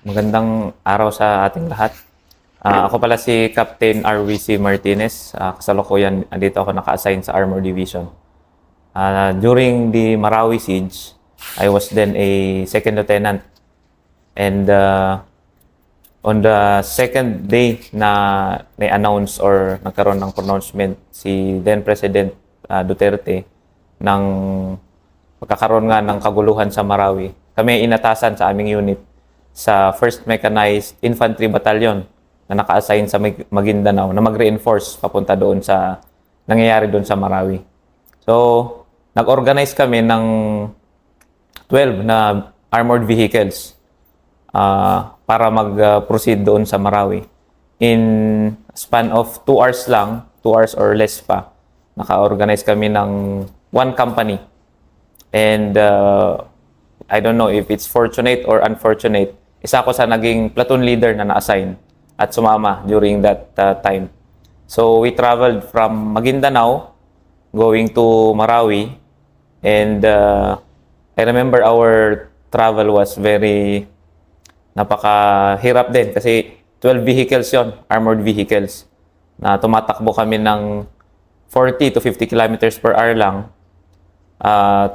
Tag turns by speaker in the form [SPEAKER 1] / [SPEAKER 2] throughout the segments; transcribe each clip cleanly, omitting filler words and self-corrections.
[SPEAKER 1] Magandang araw sa ating lahat. Ako pala si Captain RVC Martinez. Kasalukuyan, andito ako naka-assign sa Armor Division. During the Marawi Siege, I was then a second lieutenant. And on the second day na na-announce or nagkaroon ng pronouncement si then President Duterte ng pagkakaroon nga ng kaguluhan sa Marawi, kami ay inatasan sa aming unit sa 1st Mechanized Infantry Battalion na naka-assign sa Maguindanao na mag-reinforce papunta doon sa nangyayari doon sa Marawi. So, nag-organize kami ng 12 na armored vehicles para mag-proceed doon sa Marawi. In span of 2 hours lang, 2 hours or less pa, naka-organize kami ng 1 company. And I don't know if it's fortunate or unfortunate, isa ako sa naging platoon leader na na-assign at sumama during that time. So we traveled from Maguindanao going to Marawi, and I remember our travel was very napakahirap din kasi 12 vehicles yon, armored vehicles, na tumatakbo kami ng 40 to 50 kilometers per hour lang.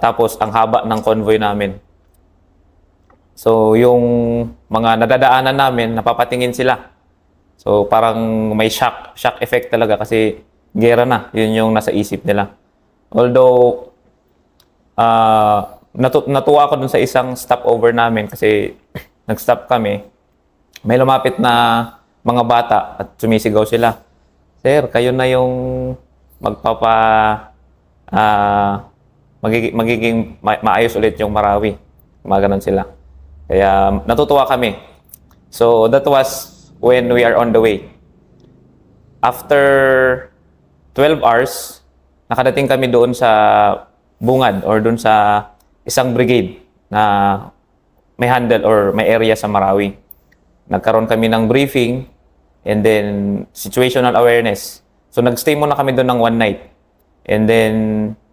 [SPEAKER 1] Tapos ang haba ng convoy namin. So, yung mga nadadaanan namin, napapatingin sila. So, parang may shock effect talaga kasi gera na. Yun yung nasa isip nila. Although, natuwa ako dun sa isang stopover namin kasi nag-stop kami. May lumapit na mga bata at sumisigaw sila. Sir, kayo na yung magiging maayos ulit yung Marawi. Maganon sila. Kaya natutuwa kami. So that was when we are on the way. After 12 hours, nakadating kami doon sa bungad or doon sa isang brigade na may handle or may area sa Marawi. Nagkaroon kami ng briefing and then situational awareness. So nagstay muna kami doon ng 1 night. And then,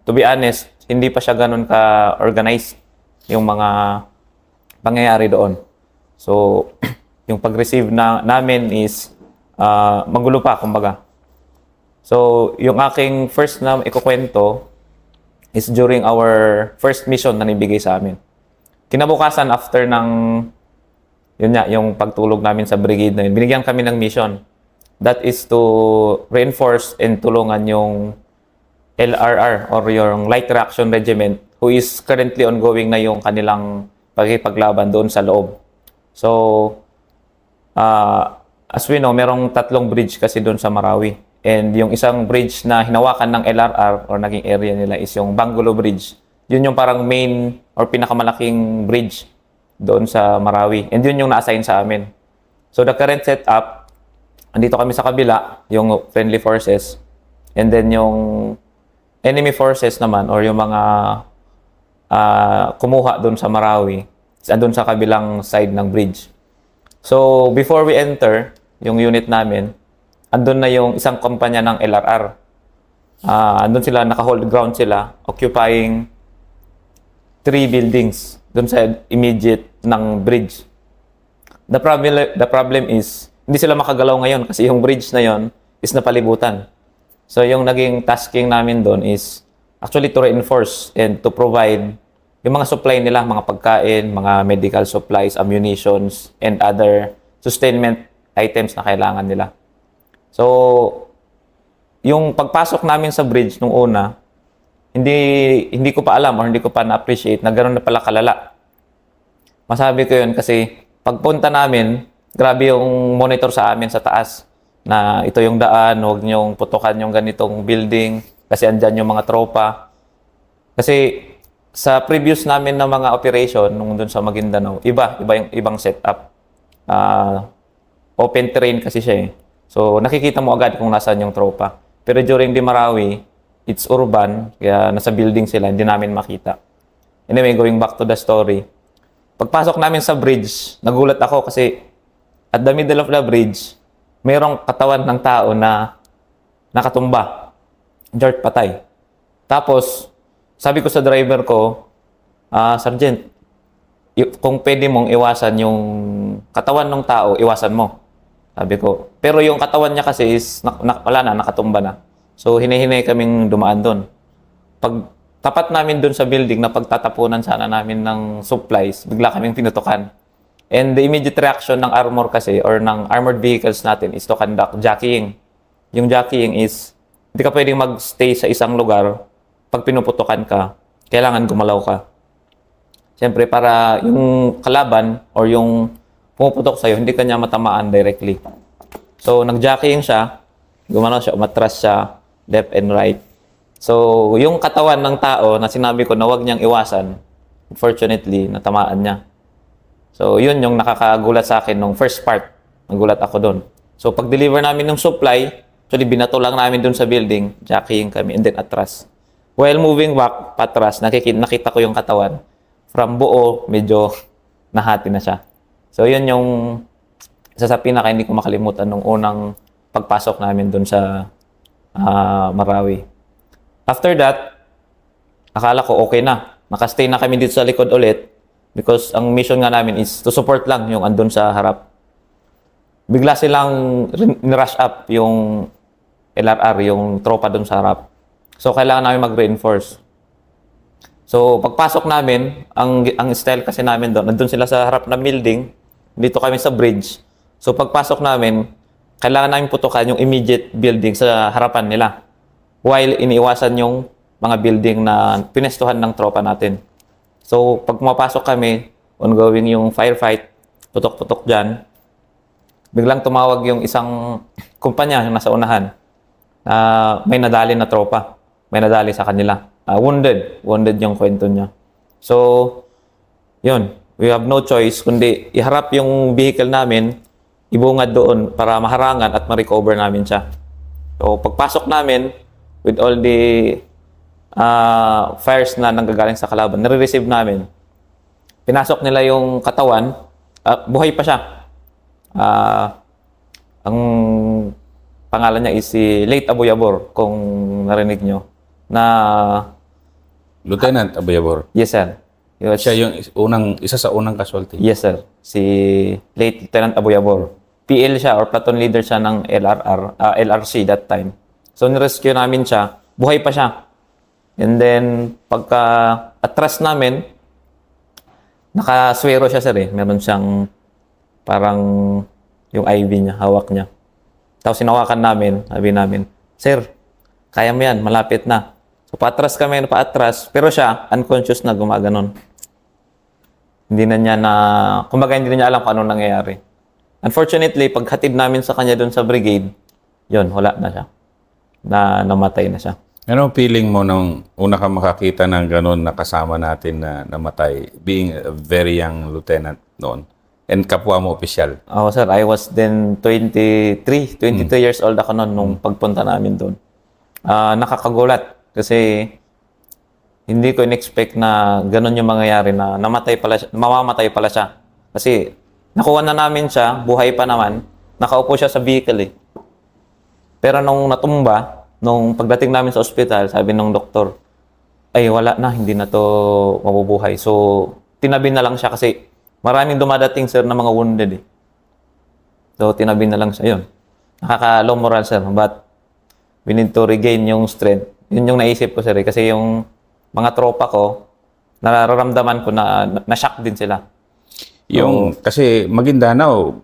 [SPEAKER 1] to be honest, hindi pa siya ganun ka-organized yung mga pangyayari doon. So, yung pag-receive namin is magulo pa, kumbaga. So, yung aking first na ikukwento is during our first mission na nibigay sa amin. Kinabukasan, after ng, yun nga, yung pagtulog namin sa brigade na yun, binigyan kami ng mission. That is to reinforce and tulungan yung LRR or yung Light Reaction Regiment who is currently ongoing na yung kanilang pagkipaglaban doon sa loob. So, as we know, merong 3 bridge kasi doon sa Marawi. And yung isang bridge na hinawakan ng LRR or naging area nila is yung Bangulo Bridge. Yun yung parang main or pinakamalaking bridge doon sa Marawi. And yun yung na-assign sa amin. So, the current setup, andito kami sa kabila, yung friendly forces. And then yung enemy forces naman or yung mga kumuha doon sa Marawi, doon sa kabilang side ng bridge. So, before we enter, yung unit namin, andun na yung isang kumpanya ng LRR. Andun sila, naka-hold ground sila, occupying 3 buildings doon sa immediate ng bridge. The problem is, hindi sila makagalaw ngayon kasi yung bridge na yon is napalibutan. So, yung naging tasking namin doon is actually to reinforce and to provide yung mga supply nila, mga pagkain, mga medical supplies, ammunitions, and other sustainment items na kailangan nila. So, yung pagpasok namin sa bridge nung una, hindi ko pa alam or hindi ko pa na-appreciate na gano'n na pala kalala. Masabi ko yun kasi pagpunta namin, grabe yung monitor sa amin sa taas na ito yung daan, huwag niyong putukan yung ganitong building kasi andyan yung mga tropa. Kasi sa previous namin na mga operation nung doon sa Maguindanao, iba yung ibang setup. Open terrain kasi siya eh. So nakikita mo agad kung nasaan yung tropa. Pero during the Marawi, it's urban, kaya nasa building sila, hindi namin makita. Anyway, going back to the story. Pagpasok namin sa bridge, nagulat ako kasi at the middle of the bridge, mayroong katawan ng tao na nakatumba. Dirt patay. Tapos, sabi ko sa driver ko, Sergeant, kung pwede mong iwasan yung katawan ng tao, iwasan mo. Sabi ko. Pero yung katawan niya kasi is, wala na, nakatumba na. So, hinihinay kaming dumaan doon. Pag tapat namin doon sa building na pagtatapunan sana namin ng supplies, bigla kaming pinutukan. And the immediate reaction ng armor kasi, or ng armored vehicles natin, is to conduct jockeying. Yung jockeying is, hindi ka pwedeng magstay sa isang lugar. Pag pinuputukan ka, kailangan gumalaw ka. Siyempre, para yung kalaban or yung pumuputok sa'yo, hindi kanya matamaan directly. So, nag-jockeying siya, gumano siya, umatras siya, left and right. So, yung katawan ng tao na sinabi ko na huwag niyang iwasan, unfortunately, natamaan niya. So, yun yung nakakagulat sa akin nung first part. Nagulat ako doon. So, pag-deliver namin ng supply, actually, binato lang namin doon sa building, jockeying kami, and then atras. While moving back, patras, nakita ko yung katawan. From buo, medyo nahati na siya. So, yun yung isa sa pinaka hindi ko makalimutan nung unang pagpasok namin doon sa Marawi. After that, akala ko okay na. Nakastay na kami dito sa likod ulit because ang mission nga namin is to support lang yung andun sa harap. Bigla silang rush up yung LRR, yung tropa doon sa harap. So, kailangan namin mag-reinforce. So, pagpasok namin, ang style kasi namin doon, nandun sila sa harap ng building, dito kami sa bridge. So, pagpasok namin, kailangan namin putukan yung immediate building sa harapan nila. While iniiwasan yung mga building na pinestuhan ng tropa natin. So, pag pumapasok kami, ongoing yung firefight, putok-putok dyan, biglang tumawag yung isang kumpanya yung nasa unahan na may nadali na tropa. May nadali sa kanila. Wounded. Wounded yung kwento niya. So, yun. We have no choice kundi iharap yung vehicle namin, ibungad doon para maharangan at ma-recover namin siya. So, pagpasok namin, with all the fires na nanggagaling sa kalaban, nare-receive namin. Pinasok nila yung katawan, buhay pa siya. Ang pangalan niya is si Late Abuyabor, kung narinig nyo.
[SPEAKER 2] Lieutenant Abuyabor?
[SPEAKER 1] Yes, sir.
[SPEAKER 2] Siya yung isa sa unang casualty?
[SPEAKER 1] Yes, sir. Si Late Lieutenant Abuyabor. PL siya or platoon leader siya ng LRC that time. So, nirescue namin siya. Buhay pa siya. And then, pagka atras namin, nakaswero siya, sir, eh. Meron siyang parang yung IV niya, hawak niya. Tapos sinawakan namin, sabi namin, sir, kaya mo yan, malapit na. So, paatras kami, paatras. Pero siya, unconscious na gumaganon. Hindi na niya kumbaga hindi na niya alam kung anong nangyayari. Unfortunately, paghatid namin sa kanya doon sa brigade, yun, wala na siya. Namatay na siya.
[SPEAKER 2] Ano feeling mo nung una ka makakita ng gano'n na kasama natin na namatay, being a very young lieutenant noon, and kapwa mo opisyal?
[SPEAKER 1] Oh, sir, I was then 22 years old ako noon nung pagpunta namin doon. Nakakagulat kasi hindi ko in-expect na gano'n yung mangyayari na mamamatay pala siya. Kasi nakuha na namin siya, buhay pa naman, nakaupo siya sa vehicle eh. Pero nung natumba, nung pagdating namin sa ospital, sabi ng doktor, ay wala na, hindi na to mabubuhay. So, tinabi na lang siya kasi maraming dumadating, sir, na mga wounded eh. So, tinabi na lang siya. Yun. Nakaka-low moral, sir. But, we need to regain yung strength. Yun yung naisip ko, sir. Kasi yung mga tropa ko, nararamdaman ko na shock din sila.
[SPEAKER 2] Kasi Maguindanao,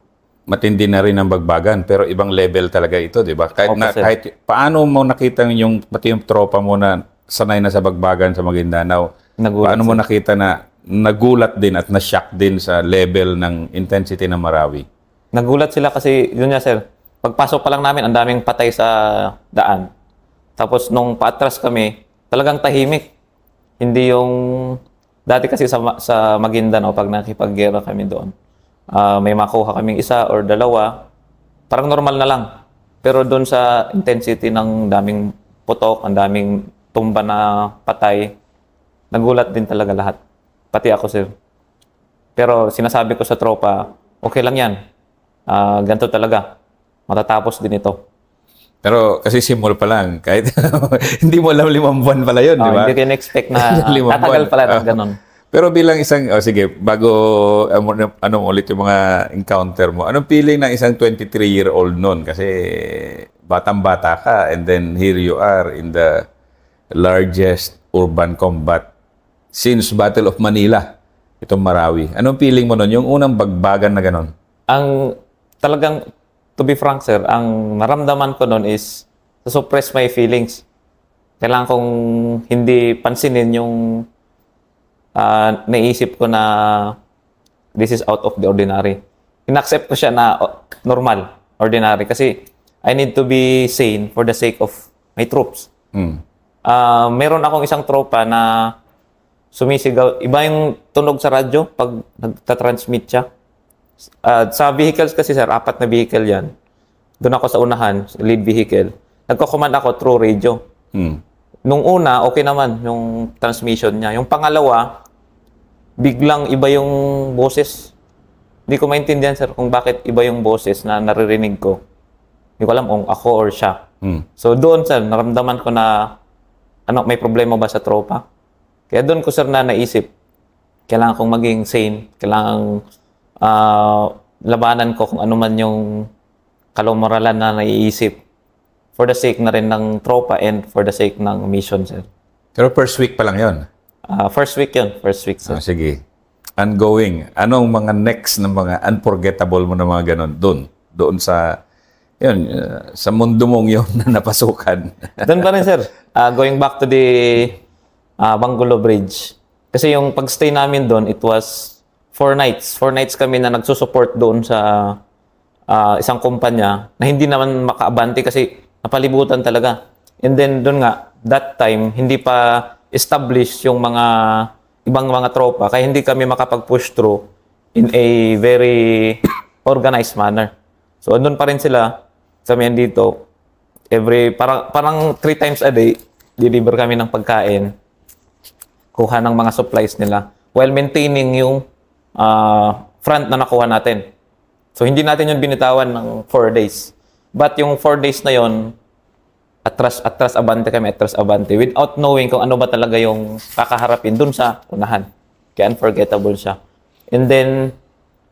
[SPEAKER 2] matindi na rin ang bagbagan, pero ibang level talaga ito, di ba? Kahit paano mo nakita pati yung tropa mo na sanay na sa bagbagan sa Maguindanao, paano mo nakita na nagulat din at na-shock din sa level ng intensity ng Marawi?
[SPEAKER 1] Nagulat sila kasi, yun nga, sir, pagpasok pa lang namin, ang daming patay sa daan. Tapos nung paatras kami, talagang tahimik. Hindi yung dati kasi sa Maguindanao pag nakipaggera kami doon. May makuha kaming isa or dalawa, parang normal na lang. Pero doon sa intensity ng daming putok, ang daming tumba na patay, nagulat din talaga lahat. Pati ako, sir. Pero sinasabi ko sa tropa, okay lang yan. Ganito talaga. Matatapos din ito.
[SPEAKER 2] Pero kasi simula pa lang, kahit hindi mo alam 5 buwan pala yun, di ba?
[SPEAKER 1] Hindi ko in-expect na tatagal pala ng ganun.
[SPEAKER 2] Pero bilang isang, sige, bago ano ulit yung mga encounter mo, anong feeling ng isang 23-year-old noon? Kasi batang-bata ka and then here you are in the largest urban combat since Battle of Manila, itong Marawi. Anong feeling mo noon? Yung unang bagbagan na ganon?
[SPEAKER 1] Ang talagang, to be frank sir, ang naramdaman ko noon is to suppress my feelings. Kailangan kong hindi pansinin yung naisip ko na this is out of the ordinary. In-accept ko siya na normal, ordinary. Kasi I need to be sane for the sake of my troops. Meron akong isang tropa na sumisigaw. Iba yung tunog sa radyo pag nagtatransmit siya. Sa vehicles kasi sir, 4 na vehicle yan. Doon ako sa unahan, lead vehicle. Nagko-command ako through radio. Nung una, okay naman yung transmission niya. Yung pangalawa, biglang iba yung boses. Hindi ko maintindihan, sir, kung bakit iba yung boses na naririnig ko. Hindi ko alam kung ako or siya. So doon, sir, naramdaman ko na may problema ba sa tropa. Kaya doon ko, sir, na naisip, kailangan kong maging sane. Kailangan labanan ko kung ano man yung kalumaralan na naiisip. For the sake na rin ng tropa and for the sake ng mission, sir.
[SPEAKER 2] Pero first week pa lang yon.
[SPEAKER 1] First week yun. First week, sir.
[SPEAKER 2] Sige. Ongoing. Anong mga next na mga unforgettable mo na mga ganon doon sa yun, sa mundo mong yun na napasukan?
[SPEAKER 1] Doon pa rin, sir. Going back to the Bangulo Bridge. Kasi yung pagstay namin doon, it was 4 nights. 4 nights kami na nagsusupport doon sa isang kumpanya na hindi naman makaabante kasi napalibutan talaga. And then doon nga, that time, hindi pa establish yung mga ibang mga tropa kaya hindi kami makapag-push through in a very organized manner. So doon pa rin sila, kami dito, parang 3 times a day, deliver kami ng pagkain, kuha ng mga supplies nila, while maintaining yung front na nakuha natin. So hindi natin yung binitawan ng 4 days. But yung 4 days na yon, atras abante kami, atras abante, without knowing kung ano ba talaga yung kakaharapin dun sa unahan. Kaya unforgettable siya. And then,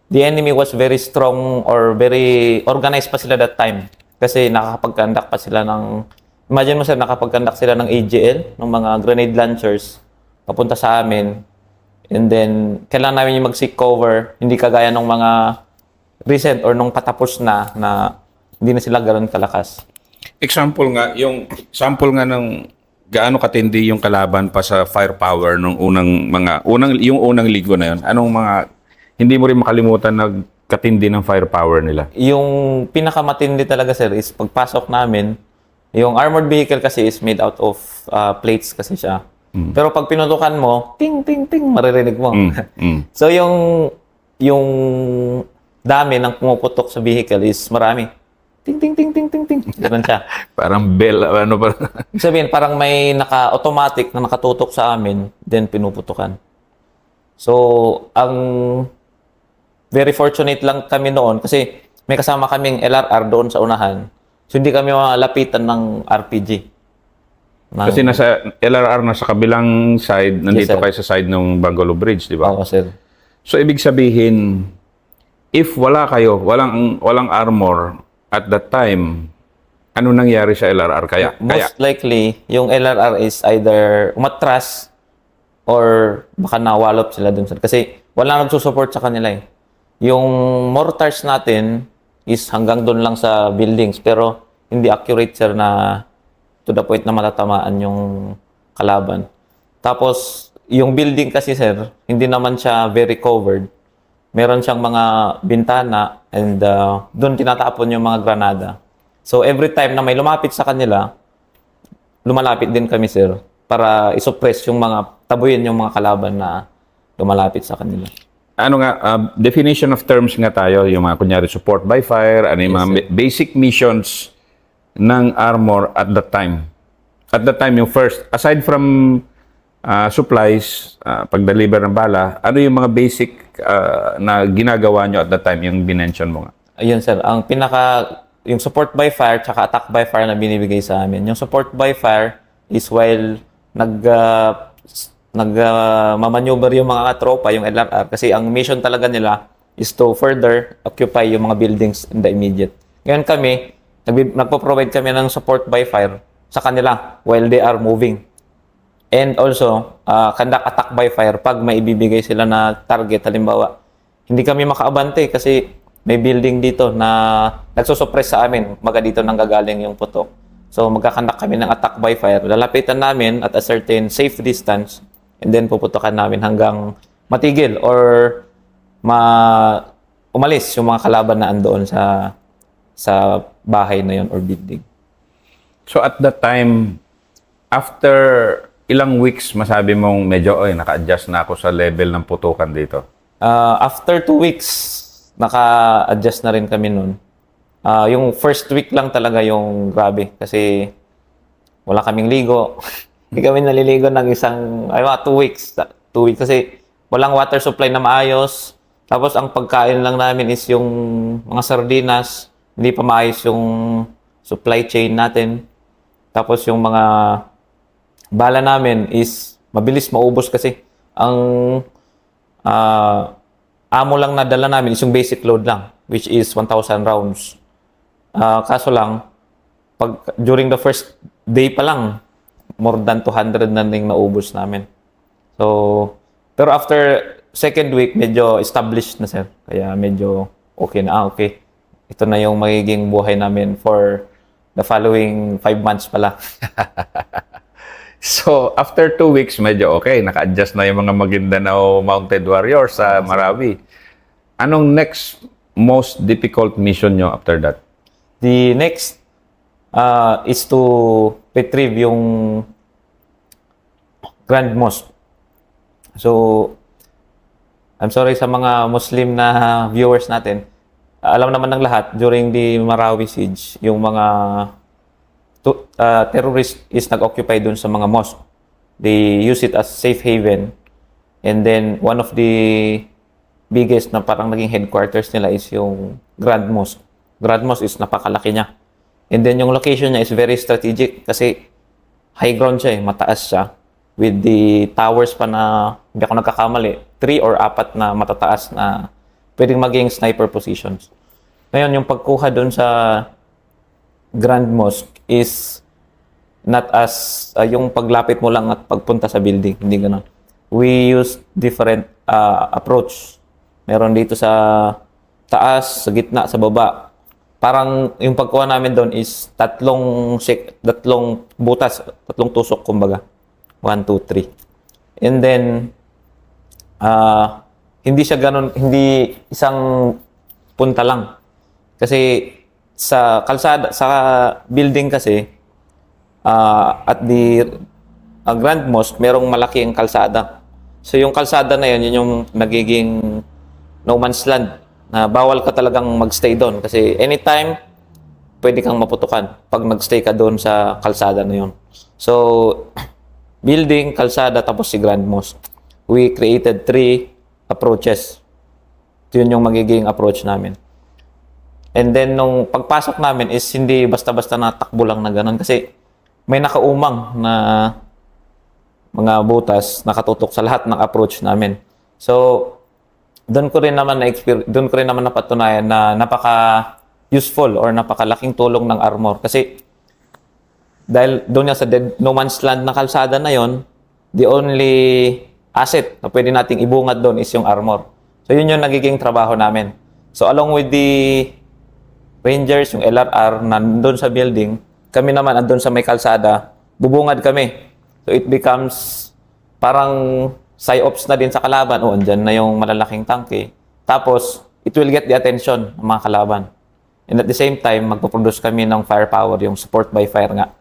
[SPEAKER 1] the enemy was very strong or very organized pa sila that time. Kasi nakakapag-conduct pa sila ng, imagine mo sir, nakapag-conduct sila ng AGL, ng mga grenade launchers, papunta sa amin. And then, kailangan namin yung mag-seek cover, hindi kagaya ng mga recent or nung patapos na hindi na sila ganoon kalakas.
[SPEAKER 2] Example nga, yung sample nga ng gaano katindi yung kalaban pa sa firepower nung yung unang ligo na yun. Anong mga hindi mo rin makalimutan na katindi ng firepower nila? Yung
[SPEAKER 1] pinakamatindi talaga sir is pagpasok namin, yung armored vehicle kasi is made out of plates kasi siya. Pero pag pinutukan mo, ting ting ting maririnig mo. So yung dami ng pumuputok sa vehicle is marami. Ting ting ting ting ting ting. Ganun siya.
[SPEAKER 2] Parang bell, ano ba?
[SPEAKER 1] Sabihin, parang may naka-automatic na nakatutok sa amin, then pinuputukan. So, ang very fortunate lang kami noon kasi may kasama kaming LRR doon sa unahan. So, hindi kami malapitan ng RPG.
[SPEAKER 2] Kasi nasa LRR na sa kabilang side, nandito kayo sa side ng Bangulo Bridge, di ba?
[SPEAKER 1] Oo, sir.
[SPEAKER 2] So, ibig sabihin, if wala kayo, walang armor at that time, ano nangyari sa LRR?
[SPEAKER 1] Most likely, yung LRR is either umatras or baka nawalop sila dun. Kasi wala nagsusupport sa kanila eh. Yung mortars natin is hanggang dun lang sa buildings pero hindi accurate sir na to the point na matatamaan yung kalaban. Tapos, yung building kasi sir, hindi naman siya very covered. Meron siyang mga bintana and doon tinatapon yung mga granada. So every time na may lumapit sa kanila, lumalapit din kami sir para isuppress yung tabuyin yung mga kalaban na lumalapit sa kanila.
[SPEAKER 2] Ano nga, definition of terms nga tayo, yung mga kunyari support by fire, ano yung mga basic missions ng armor at that time. At that time, yung first, aside from supplies, pag-deliver ng bala, ano yung mga basic na ginagawa nyo at that time, yung binention mo nga?
[SPEAKER 1] Ayun sir, yung support by fire tsaka attack by fire na binibigay sa amin. Yung support by fire is while nagmamaneuver yung mga tropa, yung LRR, kasi ang mission talaga nila is to further occupy yung mga buildings in the immediate. Ngayon kami, nagpo-provide kami ng support by fire sa kanila while they are moving. And also, conduct attack by fire pag may ibibigay sila na target. Halimbawa, hindi kami makaabante kasi may building dito na nagsusuppress sa amin. Maga dito nanggagaling yung putok. So, magkakandak kami ng attack by fire. Lalapitan namin at a certain safe distance and then puputokan namin hanggang matigil or umalis yung mga kalaban na andoon sa bahay na yon or building.
[SPEAKER 2] So, at that time, after ilang weeks, masabi mong medyo, naka-adjust na ako sa level ng putukan dito?
[SPEAKER 1] After 2 weeks, naka-adjust na rin kami nun. Yung first week lang talaga yung grabe kasi wala kaming ligo. Hindi kami naliligo ng 2 weeks. 2 weeks kasi walang water supply na maayos. Tapos ang pagkain lang namin is yung mga sardinas. Hindi pa maayos yung supply chain natin. Tapos yung mga bala namin is mabilis maubos kasi ang amo lang na dala namin is yung basic load lang, which is 1,000 rounds. Kaso lang, during the first day pa lang, more than 200 na ning naubos namin. So, pero after second week, medyo established na, sir. Kaya medyo okay na. Okay. Ito na yung magiging buhay namin for the following 5 months pala.
[SPEAKER 2] So, after 2 weeks, medyo okay. Naka-adjust na yung mga Maguindanao Mounted Warriors sa Marawi. Anong next most difficult mission nyo after that?
[SPEAKER 1] The next is to retrieve yung Grand Mosque. So, I'm sorry sa mga Muslim na viewers natin. Alam naman ng lahat, during the Marawi siege, yung mga terrorist is nag-occupy dun sa mga mosque. They use it as safe haven. And then, one of the biggest na parang naging headquarters nila is yung Grand Mosque. Grand Mosque is napakalaki niya. And then, yung location niya is very strategic kasi high ground siya mataas siya. With the towers pa na, hindi ako nagkakamali, 3 or 4 na matataas na pwedeng maging sniper positions. Ngayon, yung pagkuha dun sa Grand Mosque is not as yung paglapit mo lang at pagpunta sa building. Hindi ganoon. We use different approach. Meron dito sa taas, sa gitna, sa baba. Parang yung pagkuha namin doon is tatlong butas, tatlong tusok kumbaga. 1, 2, 3. And then, hindi siya ganoon, hindi isang punta lang. Kasi sa kalsada, sa building kasi, at the Grand Mosque, merong malaking kalsada. So yung kalsada na yun yung nagiging no man's land, na bawal ka talagang magstay doon. Kasi anytime, pwede kang maputukan pag nagstay ka doon sa kalsada na yun. So, building, kalsada, tapos si Grand Mosque. We created 3 approaches. Yun yung magiging approach namin. And then, nung pagpasok namin is hindi basta-basta na takbo lang na ganun. Kasi may nakaumang na mga butas nakatutok sa lahat ng approach namin. So, doon ko rin naman napatunayan na napaka-useful or napakalaking tulong ng armor. Kasi dahil doon sa dead no man's land na kalsada na yon, the only asset na pwede nating ibungad doon is yung armor. So, yun yung nagiging trabaho namin. So, along with the Rangers, yung LRR, nandun sa building, kami naman andun sa may kalsada, bubungad kami. So it becomes parang psyops na din sa kalaban. Andyan na yung malalaking tanke. Tapos, it will get the attention ng mga kalaban. And at the same time, magpo-produce kami ng firepower, yung support by fire nga.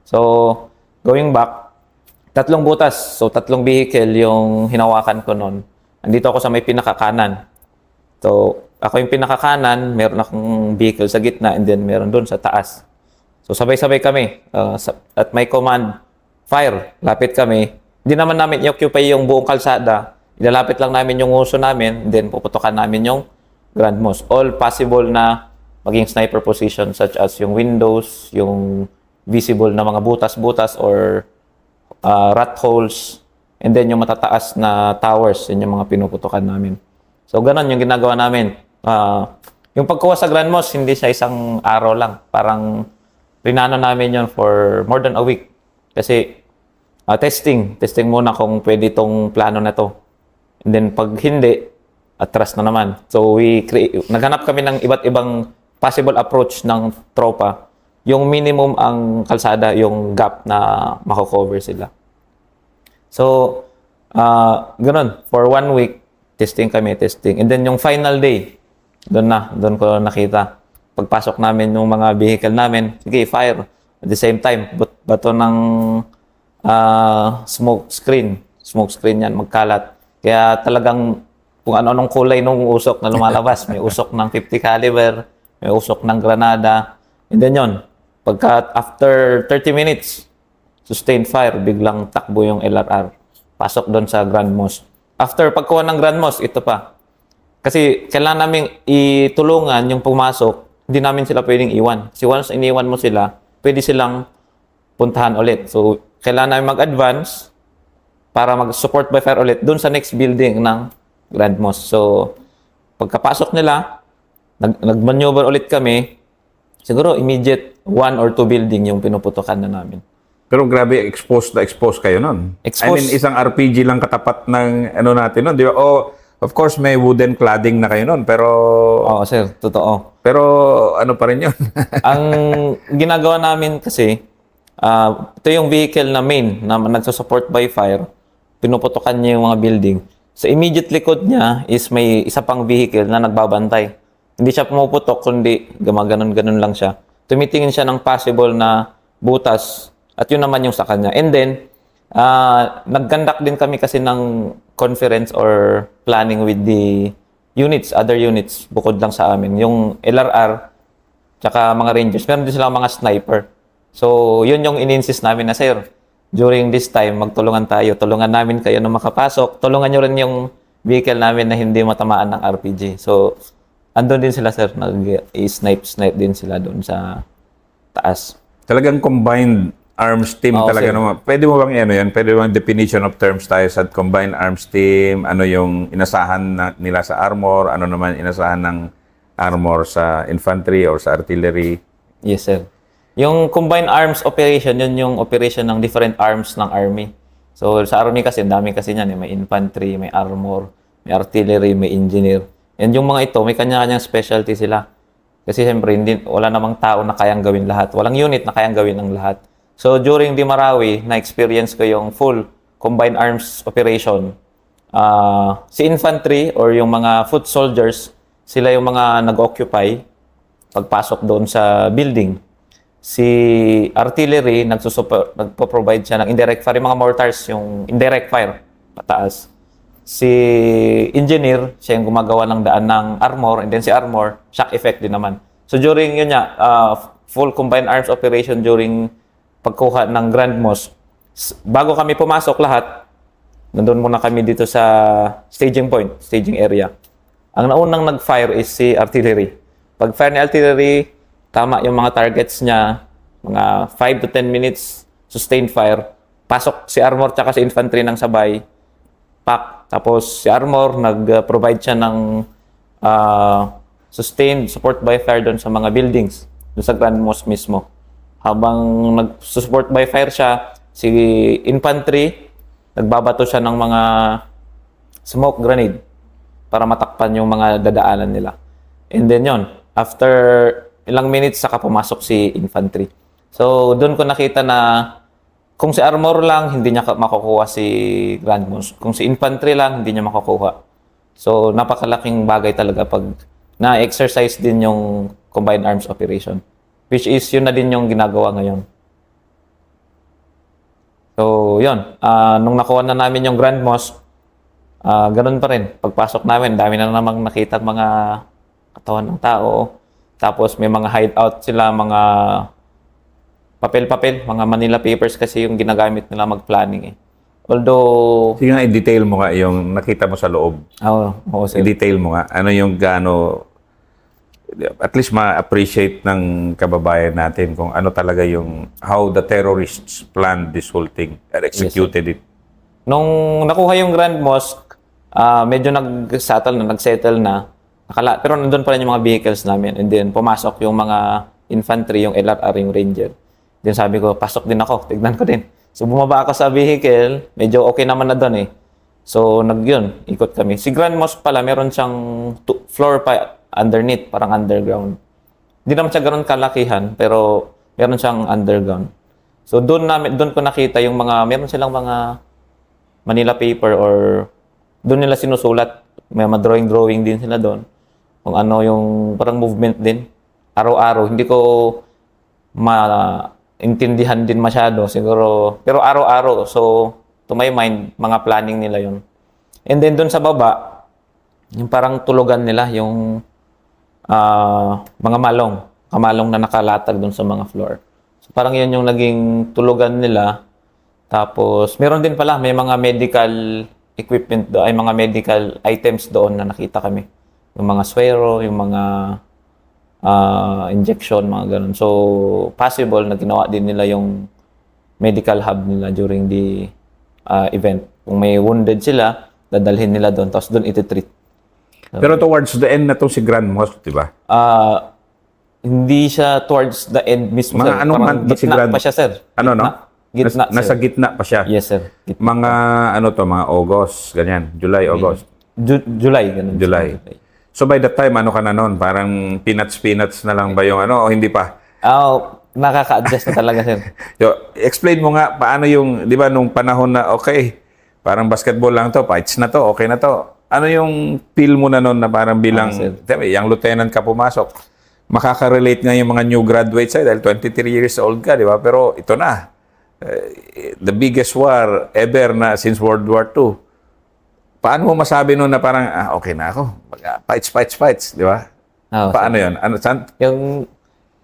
[SPEAKER 1] So, going back, 3 butas. So, 3 vehicle yung hinawakan ko noon. Andito ako sa may pinakakanan. So, ako yung pinakakanan, meron akong vehicle sa gitna, and then meron doon sa taas. So, sabay-sabay kami. At my command, fire, lapit kami. Hindi naman namin i-occupy yung buong kalsada. Ilalapit lang namin yung uso namin, and then puputukan namin yung Grand Mosque. All possible na maging sniper position such as yung windows, yung visible na mga butas-butas or rat holes, And then yung matataas na towers, yun yung mga pinuputukan namin. So ganun yung ginagawa namin. Yung pagkuha sa Grand Mosque, hindi siya isang araw lang. Parang rinano namin yun for more than a week. Kasi testing muna kung pwede itong plano na to. And then pag hindi, atras na naman. So naghanap kami ng iba't ibang possible approach ng tropa. Yung minimum ang kalsada, yung gap na mako-cover sila. So, ganun. For 1 week, testing. And then yung final day, doon ko nakita. Pagpasok namin yung mga vehicle namin, sige, fire. At the same time, bato ng smoke screen yan, magkalat. Kaya talagang kung ano-anong kulay ng usok na lumalabas. May usok ng 50 caliber, may usok ng granada. And then yun, after 30 minutes, sustained fire, biglang takbo yung LRR. Pasok doon sa Grand Mosque. After pagkuha ng Grand Mosque, ito pa. Kasi kailangan namin itulungan yung pumasok, hindi namin sila pwedeng iwan. Kasi once iniwan mo sila, pwede silang puntahan ulit. So, kailangan namin mag-advance para mag-support by fire ulit doon sa next building ng Grand Mosque. So, pagkapasok nila, nag-maneuver ulit kami, siguro immediate 1 or 2 building yung pinuputukan na namin.
[SPEAKER 2] Pero grabe, exposed kayo nun. I mean, isang RPG lang katapat ng ano natin nun, di ba? Of course, may wooden cladding na kayo nun, pero...
[SPEAKER 1] Oo, sir. Totoo.
[SPEAKER 2] Pero ano pa rin yun?
[SPEAKER 1] Ang ginagawa namin kasi, ito yung vehicle na main na nagsusupport by fire. Pinuputukan niya yung mga building. Sa immediate likod niya is may isa pang vehicle na nagbabantay. Hindi siya pumuputok, kundi gumaganon-ganon lang siya. Tumitingin siya ng possible na butas at yun naman yung sa kanya. And then, nag-conduct din kami kasi ng conference or planning with the other units, bukod lang sa amin. Yung LRR, tsaka mga Rangers, meron din silang mga sniper. So, yun yung in-insist namin na, sir, during this time, magtulungan tayo. Tulungan namin kayo na makapasok. Tulungan nyo rin yung vehicle namin na hindi matamaan ng RPG. So, andun din sila, sir. Nag-snipe din sila doon sa taas.
[SPEAKER 2] Talagang combined arms team talaga naman. Pwede mo bang ano yan? Pwede bang definition of terms tayo sa combined arms team? Ano yung inasahan nila sa armor? Ano naman inasahan ng armor sa infantry or sa artillery?
[SPEAKER 1] Yes, sir. Yung combined arms operation, yun yung operation ng different arms ng army. So, sa army kasi, dami kasi yan. May infantry, may armor, may artillery, may engineer. And yung mga ito, may kanya-kanyang specialty sila. Kasi siyempre, wala namang tao na kayang gawin lahat. Walang unit na kayang gawin ang lahat. So, during the Marawi, na-experience ko yung full combined arms operation. Si infantry or yung mga foot soldiers, sila yung mga nag-occupy pagpasok doon sa building. Si artillery, nagpo-provide siya ng indirect fire. Yung mga mortars, yung indirect fire, pataas. Si engineer, siya yung gumagawa ng daan ng armor. And then si armor, shock effect din naman. So, during yun niya, full combined arms operation during pagkuha ng Grand Mosque, bago kami pumasok lahat, nandun muna kami dito sa staging point, staging area. Ang naunang nag-fire is si artillery. Pag fire ni artillery, tama yung mga targets niya, mga 5 to 10 minutes, sustained fire. Pasok si armor tsaka si infantry ng sabay, pack. Tapos si armor, nag-provide siya ng sustained support by fire doon sa mga buildings, doon sa Grand Mosque mismo. Habang nag-support by fire siya, si infantry, nagbabato siya ng mga smoke grenade para matakpan yung mga dadaanan nila. And then yon, after ilang minutes, saka pumasok si infantry. So, doon ko nakita na kung si armor lang, hindi niya makukuha si Grand Mosque. Kung si infantry lang, hindi niya makukuha. So, napakalaking bagay talaga pag na-exercise din yung combined arms operation. Which is, yun na din yung ginagawa ngayon. So, yun. Nung nakuha na namin yung Grand Mosque, ganun pa rin. Pagpasok namin, dami na namang nakita mga katawan ng tao. Tapos, may mga hideout sila, mga papel-papel, mga Manila papers kasi yung ginagamit nila mag-planning eh. Although...
[SPEAKER 2] Sige nga, i-detail mo nga yung nakita mo sa loob.
[SPEAKER 1] Oo, sir.
[SPEAKER 2] I-detail mo nga. Ano yung gaano... At least ma-appreciate ng kababayan natin kung ano talaga yung how the terrorists planned this whole thing and executed it.
[SPEAKER 1] Nung nakuha yung Grand Mosque, medyo nag-settle na. Pero nandun pa rin yung mga vehicles namin. And then, pumasok yung mga infantry, yung LRR, yung Ranger. Then sabi ko, pasok din ako. Tignan ko din. So, bumaba ako sa vehicle. Medyo okay naman na doon eh. So, ikot kami. Si Grand Mosque pala, meron siyang floor pa underneath, parang underground. Hindi naman siya ganoon kalakihan, pero meron siyang underground. So, doon ko nakita yung meron silang mga Manila paper or doon nila sinusulat. May mga drawing din sila doon. Kung ano yung parang movement din. Araw-araw. Hindi ko maintindihan din masyado siguro. Pero araw-araw. So, to my mind, mga planning nila yun. And then doon sa baba, yung parang tulugan nila, yung mga kamalong na nakalatag doon sa mga floor. So, parang yun yung naging tulugan nila. Tapos, meron din pala, may mga medical equipment doon, ay mga medical items doon na nakita kami. Yung mga suero, yung mga injection, mga ganun. So, possible na ginawa din nila yung medical hub nila during the event. Kung may wounded sila, dadalhin nila doon, tapos doon iti-treat.
[SPEAKER 2] Pero towards the end na to si Grand Mosque, di ba?
[SPEAKER 1] Hindi siya towards the end mismo,
[SPEAKER 2] mga
[SPEAKER 1] sir.
[SPEAKER 2] Anong month ba si Grand?
[SPEAKER 1] Pa siya, sir.
[SPEAKER 2] Ano, no?
[SPEAKER 1] Gitna,
[SPEAKER 2] nasa gitna pa siya.
[SPEAKER 1] Yes, sir. Gitna.
[SPEAKER 2] Mga mga August, ganyan. July, August.
[SPEAKER 1] July, ganun.
[SPEAKER 2] July. So by that time, ano ka na nun? Parang peanuts na lang ba yung o hindi pa?
[SPEAKER 1] Nakaka-adjust na talaga, sir.
[SPEAKER 2] So, explain mo nga, paano yung, di ba, nung panahon na, okay, parang basketball lang to, fights na to, okay na to. Ano yung feel mo na nun na parang bilang, yung lieutenant ka pumasok, makaka-relate nga yung mga new graduates dahil 23 years old ka, di ba? Pero ito na. The biggest war ever na since World War II. Paano mo masabi nun na parang, okay na ako. Fights, di ba? Paano yun?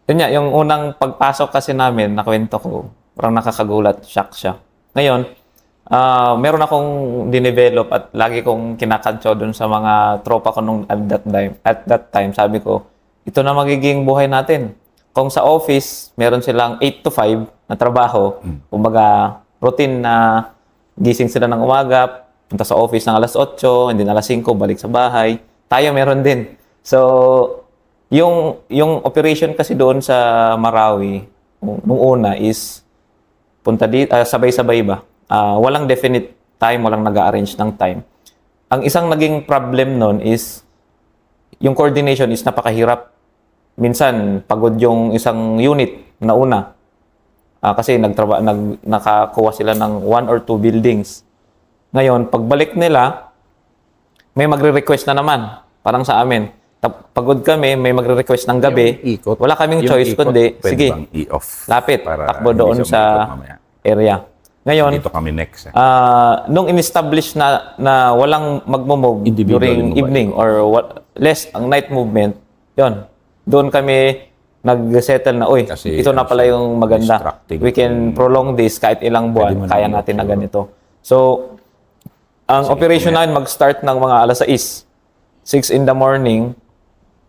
[SPEAKER 1] Yung unang pagpasok kasi namin, nakwento ko, parang nakakagulat, shock siya. Ngayon, meron akong dinevelop at lagi kong kinakantso dun sa mga tropa ko nung at that time, sabi ko, ito na magiging buhay natin. Kung sa office, meron silang 8 to 5 na trabaho, kumbaga routine na gising sila ng umaga, punta sa office ng alas 8, and then alas 5, balik sa bahay. Tayo meron din. So, yung operation kasi doon sa Marawi, nung una is, punta dito, sabay-sabay ba? Walang definite time, walang nag-arrange ng time. Ang isang naging problem noon is, yung coordination is napakahirap. Minsan, pagod yung isang unit na una. Kasi nakakuha sila ng 1 or 2 buildings. Ngayon, pagbalik nila, may magre-request na naman. Parang sa amin. Pagod kami, may magre-request ng gabi. Wala kaming choice, kundi, sige, lapit, takbo doon sa area. Ngayon,
[SPEAKER 2] dito kami next.
[SPEAKER 1] Nung in-establish na walang magmumove during evening or less ang night movement, yon. Doon kami nag-settle na, ito na pala yung maganda. We can prolong this kahit ilang buwan, kaya natin na ganito. So, ang operation namin mag-start ng mga alas 6. 6 in the morning,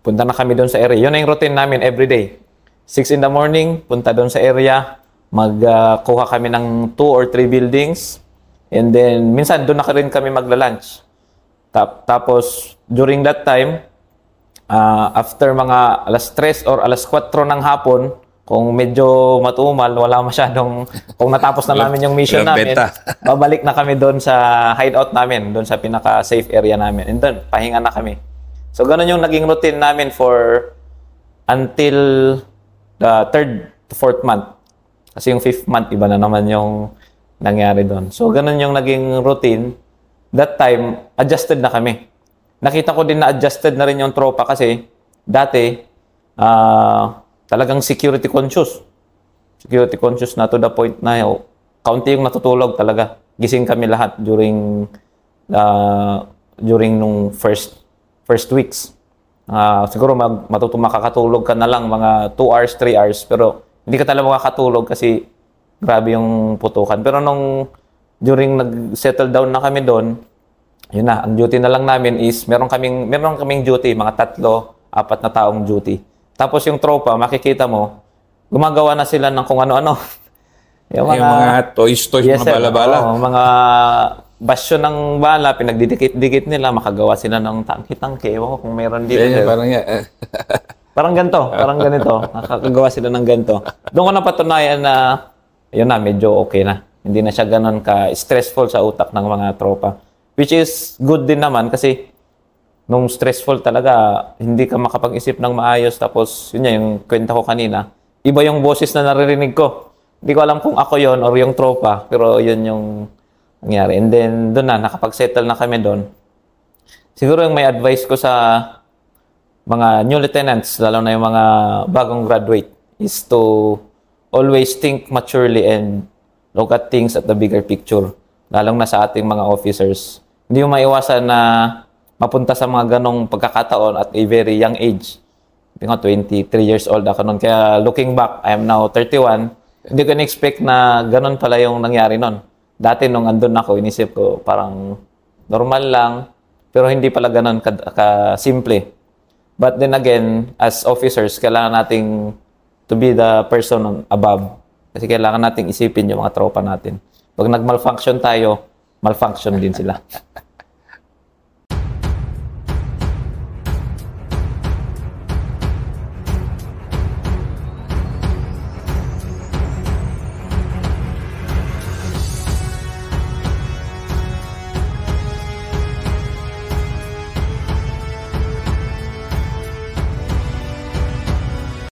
[SPEAKER 1] punta na kami doon sa area. Yun na yung routine namin everyday. 6 in the morning, punta doon sa area, magkuha kami ng 2 or 3 buildings, and then minsan doon na rin kami magla-lunch. Tapos, during that time, after mga alas 3 or alas 4 ng hapon, kung medyo matumal, wala masyadong, kung natapos na namin yung mission namin, babalik na kami doon sa hideout namin, doon sa pinaka-safe area namin. And doon, pahinga na kami. So, ganun yung naging routine namin until the 3rd to 4th month. Kasi yung 5th month, iba na naman yung nangyari doon. So, ganun yung naging routine. That time, adjusted na kami. Nakita ko din na adjusted na rin yung tropa kasi dati, talagang security conscious. Security conscious na to the point na kaunti yung natutulog talaga. Gising kami lahat during nung first weeks. Siguro makakatulog ka na lang mga 2 hours, 3 hours, pero hindi ka talaga makakatulog kasi grabe yung putukan. Pero during nag-settle down na kami doon, yun na, ang duty na lang namin is meron kaming duty, mga 3, 4 na taong duty. Tapos yung tropa, makikita mo, gumagawa na sila ng kung ano-ano.
[SPEAKER 2] Yung mga toys,
[SPEAKER 1] yes,
[SPEAKER 2] mga
[SPEAKER 1] sir.
[SPEAKER 2] bala-bala.
[SPEAKER 1] Oo, mga basyo ng bala, pinagdidikit-dikit nila, makagawa sila ng tangke-tangke. Ewan ko kung meron dito.
[SPEAKER 2] Yan,
[SPEAKER 1] Sir.
[SPEAKER 2] parang yan.
[SPEAKER 1] Parang ganito, parang ganito. Nakakagawa sila ng ganito. Doon ko napatunayan na, yun na, medyo okay na. Hindi na siya ganun ka-stressful sa utak ng mga tropa. Which is good din naman kasi nung stressful talaga, hindi ka makapag-isip ng maayos. Tapos, yun yung kwenta ko kanina. Iba yung boses na naririnig ko. Hindi ko alam kung ako yon or yung tropa. Pero yun yung nangyari. And then, doon na, nakapag-settle na kami doon. Siguro yung may advice ko sa mga new lieutenants, lalo na yung mga bagong graduate, is to always think maturely and look at things at the bigger picture. Lalong na sa ating mga officers. Hindi mo maiwasan na mapunta sa mga ganong pagkakataon at a very young age. Hindi ko, 23 years old ako noon. Kaya looking back, I am now 31. Hindi ko na-expect na ganon pala yung nangyari noon. Dati nung andun ako, inisip ko parang normal lang, pero hindi pala ganon ka-simple. But then again, as officers, kailangan nating to be the person above. Kasi kailangan nating isipin yung mga tropa natin. Pag nag-malfunction tayo, malfunction din sila.